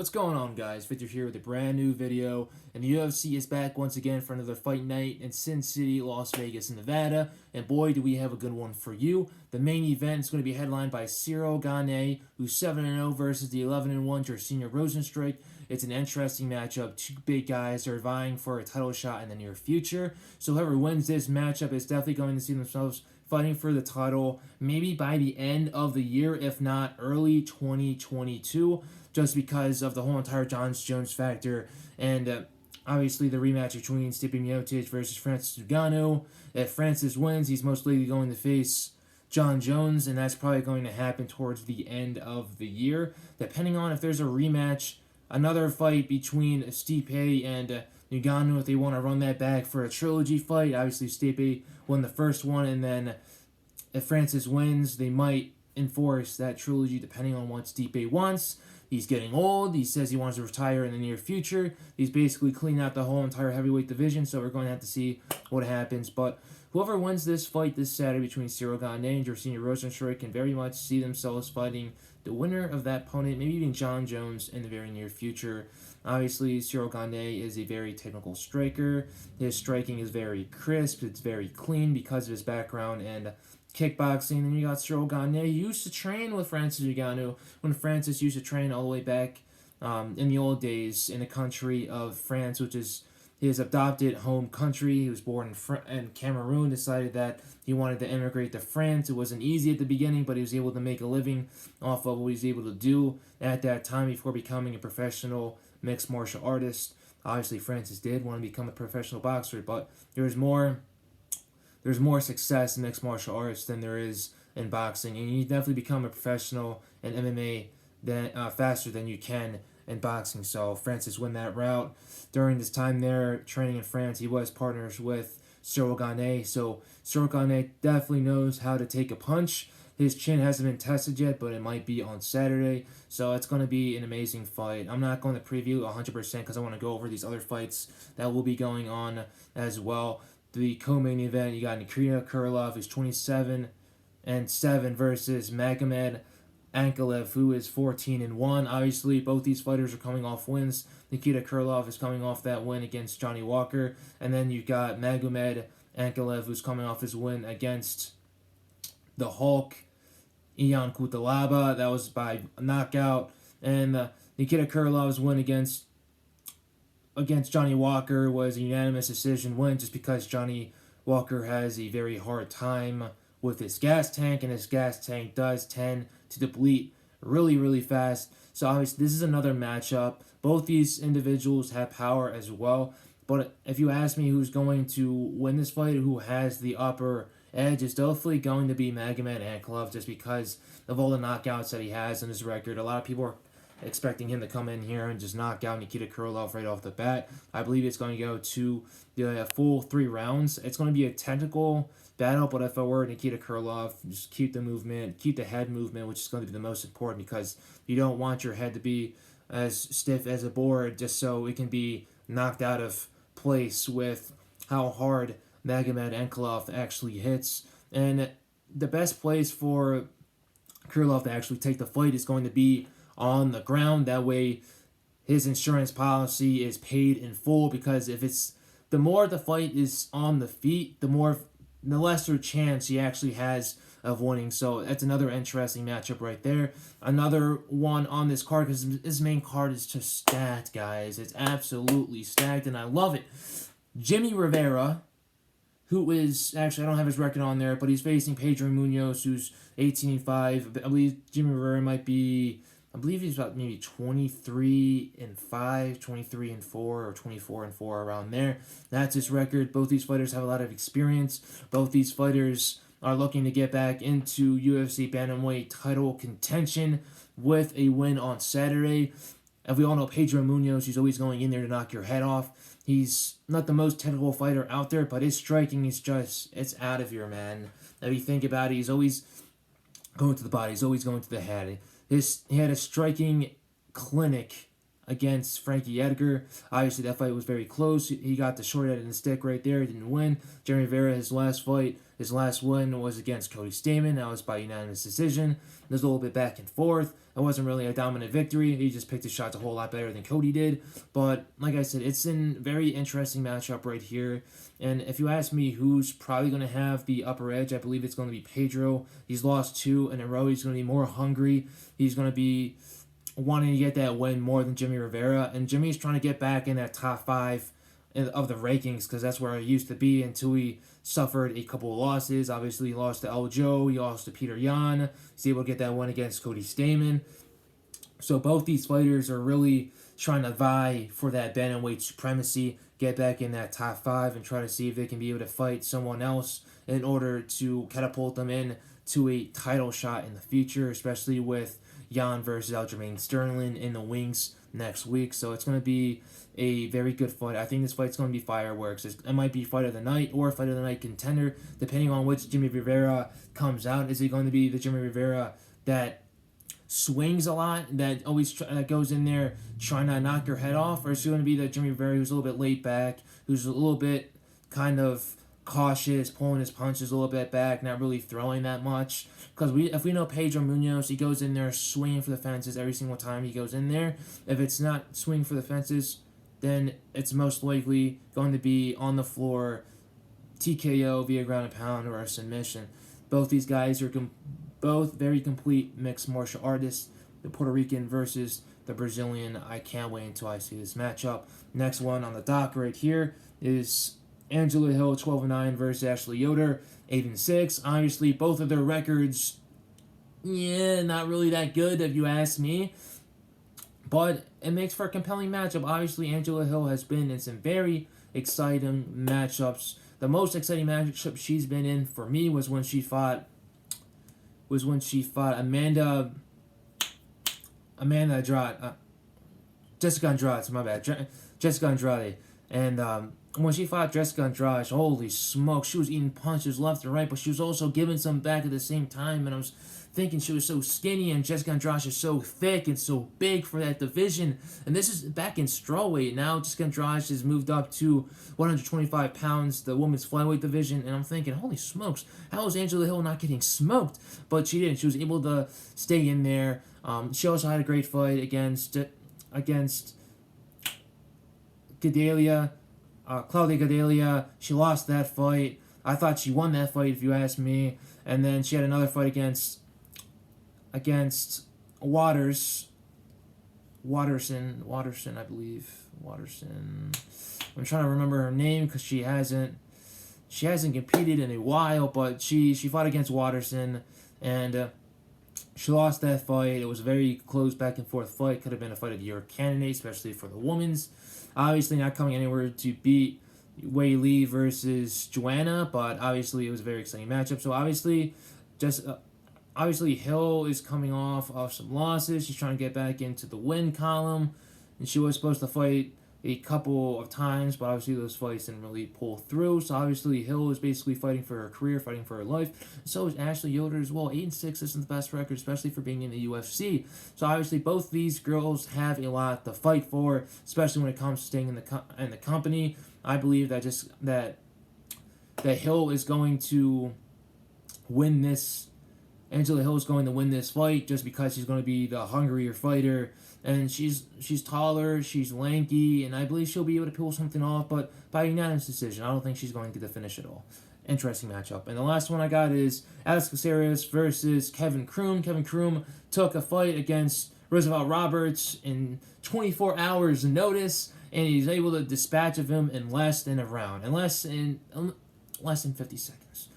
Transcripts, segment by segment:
What's going on, guys? Victor here with a brand new video, and the UFC is back once again for another fight night in Sin City, Las Vegas, Nevada, and boy, do we have a good one for you. The main event is going to be headlined by Ciryl Gane, who's 7-0 versus the 11-1 Jairzinho Rozenstruik. It's an interesting matchup. Two big guys are vying for a title shot in the near future, so whoever wins this matchup is definitely going to see themselves fighting for the title maybe by the end of the year, if not early 2022. Just because of the whole entire Jon Jones factor, and obviously the rematch between Stipe Miocic versus Francis Ngannou. If Francis wins, he's most likely going to face Jon Jones, and that's probably going to happen towards the end of the year. Depending on if there's a rematch, another fight between Stipe and Ngannou, if they want to run that back for a trilogy fight. Obviously, Stipe won the first one, and then if Francis wins, they might enforce that trilogy depending on what Stipe wants. He's getting old. He says he wants to retire in the near future. He's basically cleaned out the whole entire heavyweight division, so we're going to have to see what happens. But whoever wins this fight this Saturday between Ciryl Gane and Jairzinho Rozenstruik can very much see themselves fighting the winner of that opponent, maybe even Jon Jones, in the very near future. Obviously, Ciryl Gane is a very technical striker. His striking is very crisp. It's very clean because of his background and kickboxing. And you got Ciryl Gane. He used to train with Francis Ngannou when Francis used to train all the way back in the old days in the country of France, which is his adopted home country. He was born in Cameroon, decided that he wanted to immigrate to France. It wasn't easy at the beginning, but he was able to make a living off of what he was able to do at that time before becoming a professional mixed martial artist. Obviously, Francis did want to become a professional boxer, but there's more success in mixed martial arts than there is in boxing, and you definitely become a professional in MMA faster than you can in boxing. So Francis went that route. During this time there training in France, he was partners with Ciryl Gane, so Ciryl Gane definitely knows how to take a punch. His chin hasn't been tested yet, but it might be on Saturday, so it's going to be an amazing fight. I'm not going to preview 100% because I want to go over these other fights that will be going on as well. The co-main event, you got Nikita Krylov, who's 27-7 versus Magomed Ankalaev, who is 14-1. Obviously, both these fighters are coming off wins. Nikita Krylov is coming off that win against Johnny Walker, and then you got Magomed Ankalaev, who's coming off his win against the Hulk, Ion Cutelaba. That was by knockout, and Nikita Krylov's win against Johnny Walker was a unanimous decision win, just because Johnny Walker has a very hard time with his gas tank, and his gas tank does tend to deplete really, really fast. So obviously this is another matchup. Both these individuals have power as well, but if you ask me who's going to win this fight, who has the upper edge, is definitely going to be Magomed Ankalaev, just because of all the knockouts that he has in his record. A lot of people are expecting him to come in here and just knock out Nikita Krylov right off the bat. I believe it's going to go to the full 3 rounds. It's going to be a technical battle, but if I were Nikita Krylov, just keep the movement, keep the head movement, which is going to be the most important, because you don't want your head to be as stiff as a board just so it can be knocked out of place with how hard Magomed Ankalaev actually hits. And the best place for Krylov to actually take the fight is going to be on the ground. That way his insurance policy is paid in full, because if it's the more the fight is on the feet, the lesser chance he actually has of winning. So that's another interesting matchup right there. Another one on this card, because this main card is just stacked, guys. It's absolutely stacked, and I love it. Jimmy Rivera, who is, actually, I don't have his record on there, but he's facing Pedro Munoz, who's 18-5. I believe Jimmy Rivera might be, I believe he's about maybe 23-5, 23-4, or 24-4, around there. That's his record. Both these fighters have a lot of experience. Both these fighters are looking to get back into UFC bantamweight title contention with a win on Saturday. As we all know, Pedro Munoz, he's always going in there to knock your head off. He's not the most technical fighter out there, but his striking is just, it's out of here, man. If you think about it, he's always going to the body. He's always going to the head. He had a striking clinic against Frankie Edgar. Obviously, that fight was very close. He got the short end of the stick right there. He didn't win. Jeremy Rivera, his last win was against Cody Stamann. That was by unanimous decision. There's a little bit back and forth. It wasn't really a dominant victory. He just picked his shots a whole lot better than Cody did. But like I said, it's a very interesting matchup right here. And if you ask me who's probably going to have the upper edge, I believe it's going to be Pedro. He's lost 2 in a row. He's going to be more hungry. He's going to be wanting to get that win more than Jimmy Rivera. And Jimmy's trying to get back in that top 5 of the rankings because that's where he used to be until he suffered a couple of losses. Obviously, he lost to El Joe. He lost to Peter Yan. He's able to get that win against Cody Stamann. So both these fighters are really trying to vie for that bantamweight supremacy, get back in that top 5, and try to see if they can be able to fight someone else in order to catapult them in to a title shot in the future, especially with Yan versus Aljamain Sterling in the wings next week. So it's going to be a very good fight. I think this fight's going to be fireworks. It might be fight of the night or fight of the night contender, depending on which Jimmy Rivera comes out. Is it going to be the Jimmy Rivera that swings a lot, that always goes in there trying to knock your head off, or is it going to be the Jimmy Rivera who's a little bit laid back, who's a little bit kind of cautious, pulling his punches a little bit back, not really throwing that much? Because if we know Pedro Munoz, he goes in there swinging for the fences every single time he goes in there. If it's not swinging for the fences, then it's most likely going to be on the floor, TKO via ground and pound or a submission. Both these guys are both very complete mixed martial artists. The Puerto Rican versus the Brazilian. I can't wait until I see this matchup. Next one on the dock right here is Angela Hill 12-9 versus Ashley Yoder 8-6. Obviously, both of their records, not really that good if you ask me. But it makes for a compelling matchup. Obviously, Angela Hill has been in some very exciting matchups. The most exciting matchup she's been in for me was when she fought Amanda Andrade, Jessica Andrade. My bad, Jessica Andrade, and when she fought Jessica Andrade, holy smoke, she was eating punches left and right, but she was also giving some back at the same time. And I was thinking she was so skinny, and Jessica Andrade is so thick and so big for that division. And this is back in strawweight. Now Jessica Andrade has moved up to 125 pounds, the women's flyweight division. And I'm thinking, holy smokes, how is Angela Hill not getting smoked? But she didn't. She was able to stay in there. She also had a great fight against Gadelia. Claudia Gadelia. She lost that fight. I thought she won that fight, if you ask me. And then she had another fight against Waterson, I believe. Waterson. I'm trying to remember her name because she hasn't competed in a while, but she fought against Waterson, and she lost that fight. It was a very close back and forth fight. Could have been a fight of the year candidate, especially for the women's. Obviously not coming anywhere to beat Wei Li versus Joanna, but obviously it was a very exciting matchup. So obviously Hill is coming off of some losses. She's trying to get back into the win column, and she was supposed to fight a couple of times, but obviously those fights didn't really pull through. So obviously Hill is basically fighting for her career, fighting for her life. So is Ashley Yoder as well. 8-6 isn't the best record, especially for being in the UFC. So obviously both these girls have a lot to fight for, especially when it comes to staying in the company. I believe that Hill is going to win this. Angela Hill is going to win this fight just because she's going to be the hungrier fighter. And she's taller, she's lanky, and I believe she'll be able to pull something off, but by unanimous decision. I don't think she's going to get the finish at all. Interesting matchup. And the last one I got is Alex Caceres versus Kevin Croom. Kevin Croom took a fight against Roosevelt Roberts in 24 hours notice, and he's able to dispatch of him in less than a round, in less than 50 seconds.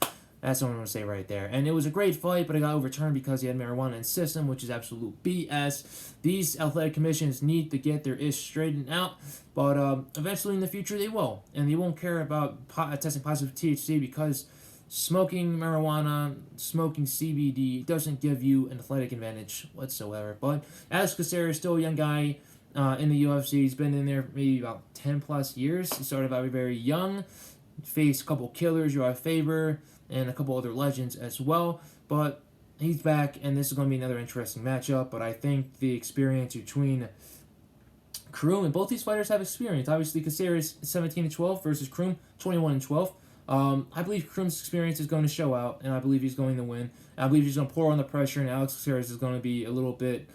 That's what I'm going to say right there. And it was a great fight, but it got overturned because he had marijuana in his system, which is absolute BS. These athletic commissions need to get their ish straightened out, but eventually in the future they will. And they won't care about testing positive for THC because smoking marijuana, smoking CBD doesn't give you an athletic advantage whatsoever. But Alex Caceres is still a young guy in the UFC. He's been in there maybe about 10 plus years. He started very, very young, faced a couple killers, Uriah Faber, and a couple other legends as well. But he's back, and this is going to be another interesting matchup. But I think the experience between Kroom, and both these fighters have experience. Obviously, Caceres 17-12 versus Kroom 21-12. I believe Kroom's experience is going to show out, and I believe he's going to win. I believe he's going to pour on the pressure, and Alex Caceres is going to be a little bit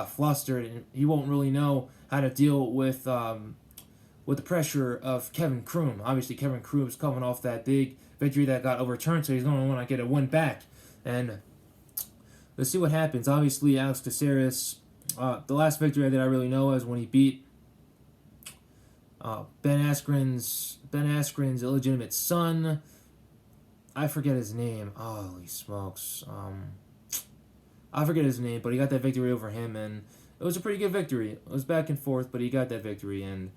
flustered, and he won't really know how to deal with the pressure of Kevin Kroom. Obviously, Kevin Kroom is coming off that big victory that got overturned, so he's going to want to get a win back. And let's see what happens. Obviously, Alex Caceres, the last victory that I really know is when he beat Ben Askren's illegitimate son. I forget his name. Holy smokes. I forget his name, but he got that victory over him, and it was a pretty good victory. It was back and forth, but he got that victory, and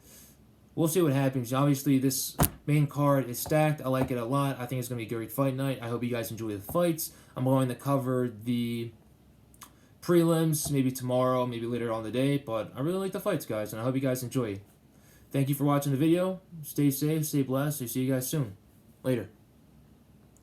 we'll see what happens. Obviously, this main card is stacked. I like it a lot. I think it's going to be a great fight night. I hope you guys enjoy the fights. I'm going to cover the prelims maybe tomorrow, maybe later on the day, but I really like the fights, guys, and I hope you guys enjoy. Thank you for watching the video. Stay safe, stay blessed. I'll see you guys soon. Later.